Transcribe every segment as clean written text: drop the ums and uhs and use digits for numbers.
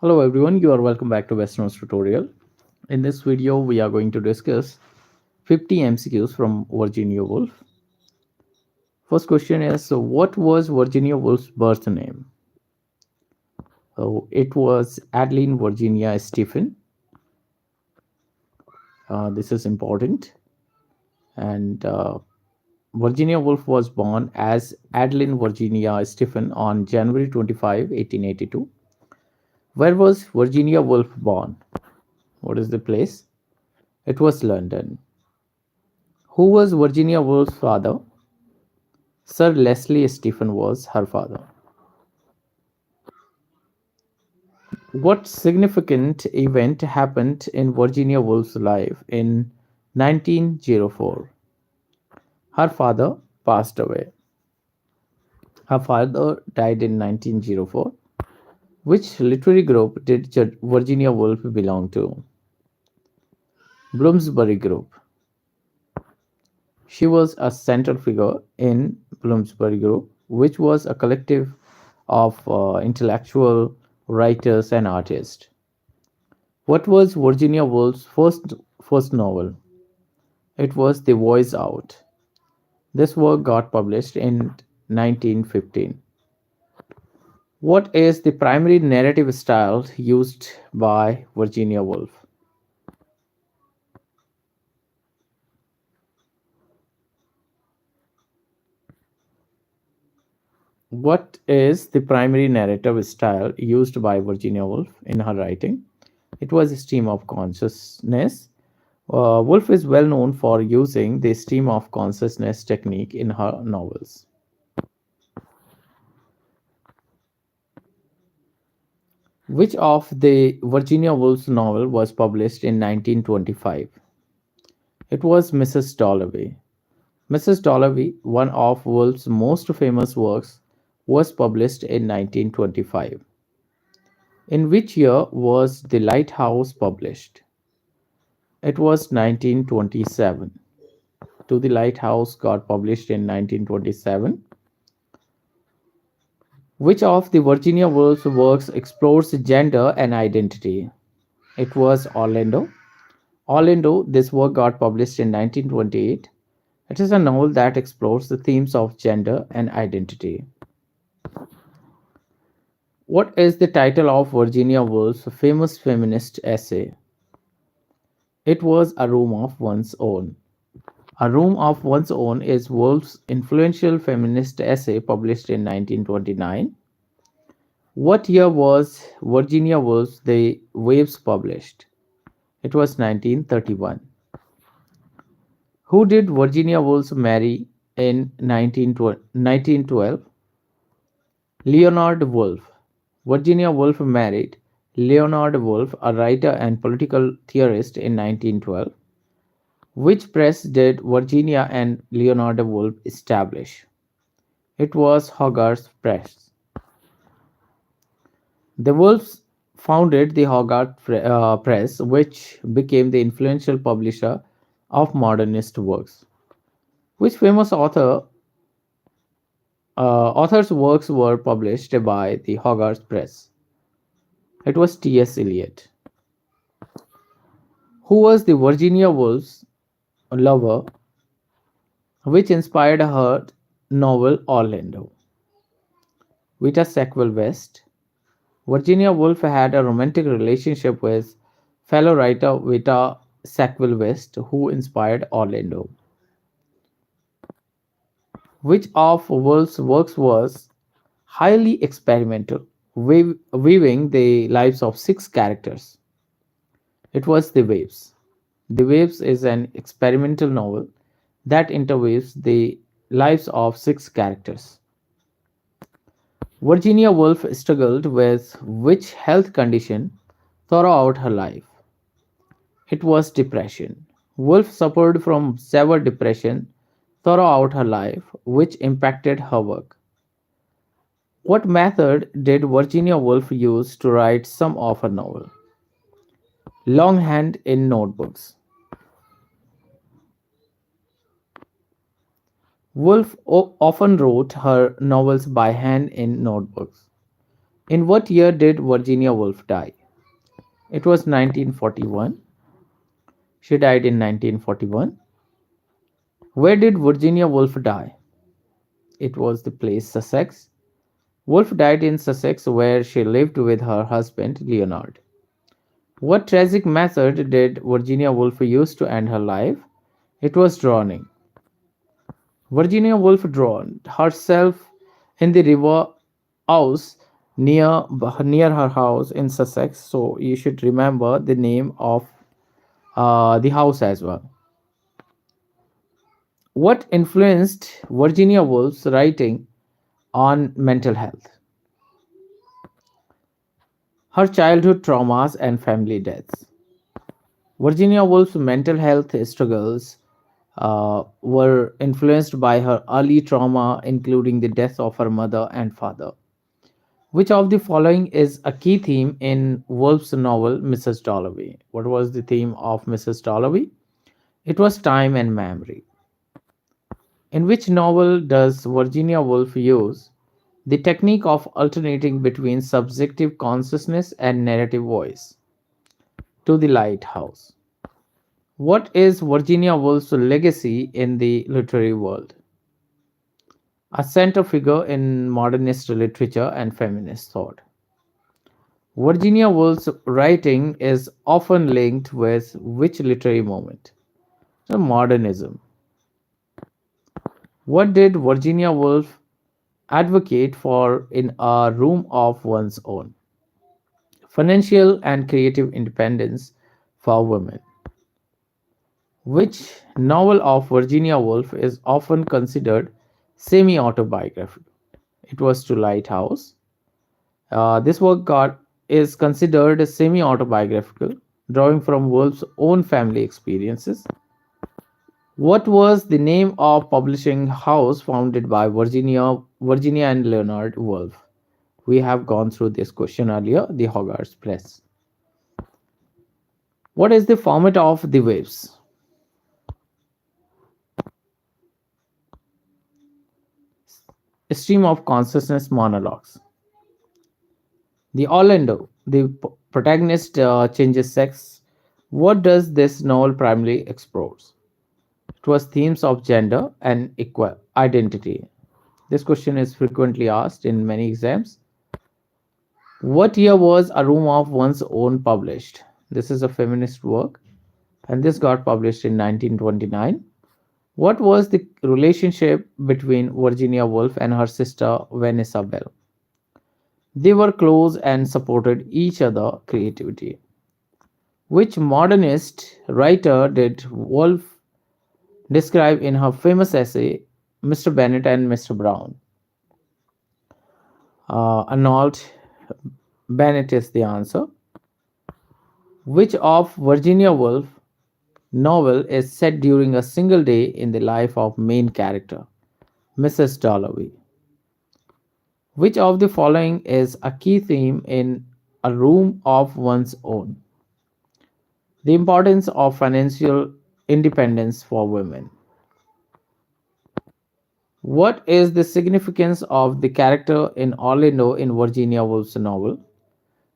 Hello everyone, you are welcome back to Western's tutorial. In this video, we are going to discuss 50 MCQs from Virginia Woolf. First question is, what was Virginia Woolf's birth name? It was Adeline Virginia Stephen. This is important. And Virginia Woolf was born as Adeline Virginia Stephen on January 25, 1882. Where was Virginia Woolf born? What is the place? It was London. Who was Virginia Woolf's father? Sir Leslie Stephen was her father. What significant event happened in Virginia Woolf's life in 1904? Her father passed away. Her father died in 1904. Which literary group did Virginia Woolf belong to? Bloomsbury Group. She was a central figure in Bloomsbury Group, which was a collective of intellectual writers and artists. What was Virginia Woolf's first novel? It was The Voice Out. This work got published in 1915. What is the primary narrative style used by Virginia Woolf? What is the primary narrative style used by Virginia Woolf in her writing? It was a stream of consciousness. Woolf is well known for using the stream of consciousness technique in her novels. Which of the Virginia Woolf's novel was published in 1925? It was Mrs. Dalloway. Mrs. Dalloway, one of Woolf's most famous works, was published in 1925. In which year was The Lighthouse published? It was 1927. To the Lighthouse got published in 1927. Which of the Virginia Woolf's works explores gender and identity? It was Orlando. Orlando, this work got published in 1928. It is a novel that explores the themes of gender and identity. What is the title of Virginia Woolf's famous feminist essay? It was A Room of One's Own. A Room of One's Own is Woolf's influential feminist essay published in 1929. What year was Virginia Woolf's The Waves published? It was 1931. Who did Virginia Woolf marry in 1912? Leonard Woolf. Virginia Woolf married Leonard Woolf, a writer and political theorist, in 1912. Which press did Virginia and Leonard Woolf establish? It was Hogarth's Press. The Woolfs founded the Press, which became the influential publisher of modernist works. Which famous author's works were published by the Hogarth Press? It was T.S. Eliot. Who was the Virginia Woolf's lover, which inspired her novel Orlando? Vita Sackville West. Virginia Woolf had a romantic relationship with fellow writer Vita Sackville West, who inspired Orlando. Which of Woolf's works was highly experimental, weaving the lives of six characters? It was The Waves. The Waves is an experimental novel that interweaves the lives of six characters. Virginia Woolf struggled with which health condition throughout her life? It was depression. Woolf suffered from severe depression throughout her life, which impacted her work. What method did Virginia Woolf use to write some of her novels? Longhand in notebooks. Woolf often wrote her novels by hand in notebooks. In what year did Virginia Woolf die? It was 1941. She died in 1941. Where did Virginia Woolf die? It was the place Sussex. Woolf died in Sussex, where she lived with her husband Leonard. What tragic method did Virginia Woolf use to end her life? It was drowning. Virginia Woolf drowned herself in the river Ouse near her house in Sussex. So you should remember the name of the house as well. What influenced Virginia Woolf's writing on mental health? Her childhood traumas and family deaths. Virginia Woolf's mental health struggles were influenced by her early trauma, including the death of her mother and father. Which of the following is a key theme in Woolf's novel Mrs. Dalloway? What was the theme of Mrs. Dalloway? It was time and memory. In which novel does Virginia Woolf use the technique of alternating between subjective consciousness and narrative voice? To the Lighthouse. What is Virginia Woolf's legacy in the literary world? A center figure in modernist literature and feminist thought. Virginia Woolf's writing is often linked with which literary movement? So, modernism. What did Virginia Woolf advocate for in A Room of One's Own? Financial and creative independence for women. Which novel of Virginia Woolf is often considered semi autobiographical? It was To Lighthouse. This work is considered semi autobiographical, drawing from Woolf's own family experiences. What was the name of publishing house founded by Virginia and Leonard Woolf? We have gone through this question earlier, the Hogarth's Press. What is the format of the waves? Stream of consciousness monologues. The Orlando, the protagonist changes sex. What does this novel primarily explores? It was themes of gender and equal identity. This question is frequently asked in many exams. What year was A Room of One's Own published? This is a feminist work, and this got published in 1929. What was the relationship between Virginia Woolf and her sister Vanessa Bell? They were close and supported each other creativity. Which modernist writer did Woolf describe in her famous essay Mr. Bennet and Mr. Brown? Arnold Bennett is the answer. Which of Virginia Woolf novel is set during a single day in the life of main character, Mrs. Dalloway? Which of the following is a key theme in A Room of One's Own? The importance of financial independence for women. What is the significance of the character in Orlando in Virginia Woolf's novel?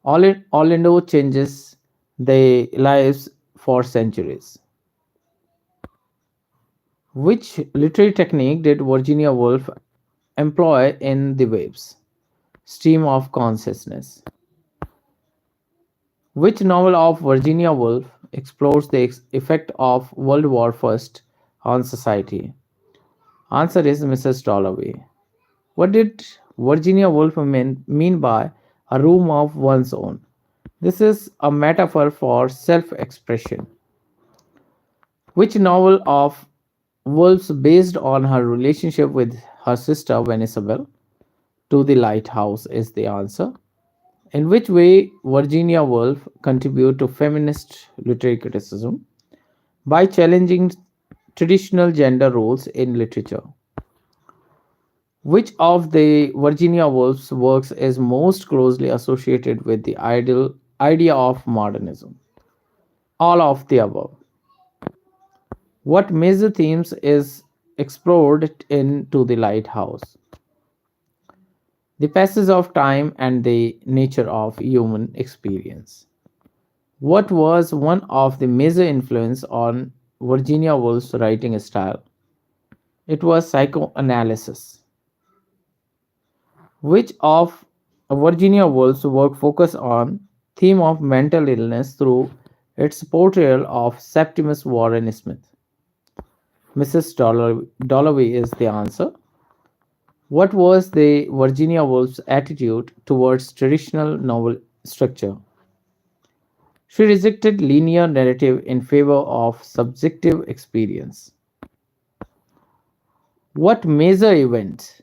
Orlando changes their lives for centuries. Which literary technique did Virginia Woolf employ in The Waves? Stream of consciousness. Which novel of Virginia Woolf explores the effect of World War I on society? Answer is Mrs. Dalloway. What did Virginia Woolf mean by a room of one's own? This is a metaphor for self expression. Which novel of Woolf's based on her relationship with her sister Vanessa Bell? To the Lighthouse is the answer. In which way Virginia Woolf contributed to feminist literary criticism? By challenging traditional gender roles in literature. Which of the Virginia Woolf's works is most closely associated with the idea of modernism? All of the above. What major themes is explored in To the Lighthouse? The passage of time and the nature of human experience. What was one of the major influence on Virginia Woolf's writing style? It was psychoanalysis, which of Virginia Woolf's work focused on theme of mental illness through its portrayal of Septimus Warren Smith. Mrs. Dalloway is the answer. What was the Virginia Woolf's attitude towards traditional novel structure? She rejected linear narrative in favor of subjective experience. What major event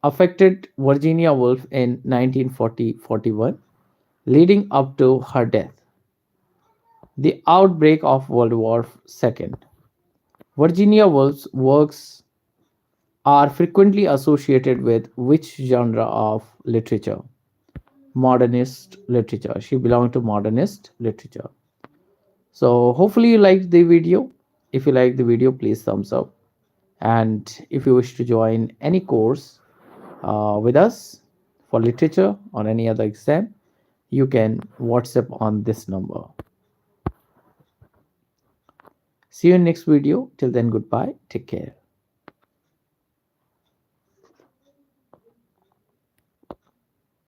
affected Virginia Woolf in 1940-41, leading up to her death? The outbreak of World War II. Virginia Woolf's works are frequently associated with which genre of literature? Modernist literature. She belonged to modernist literature. So hopefully you liked the video. If you like the video, please thumbs up. And if you wish to join any course with us for literature or any other exam, you can WhatsApp on this number. See you in next video. Till then, goodbye. Take care.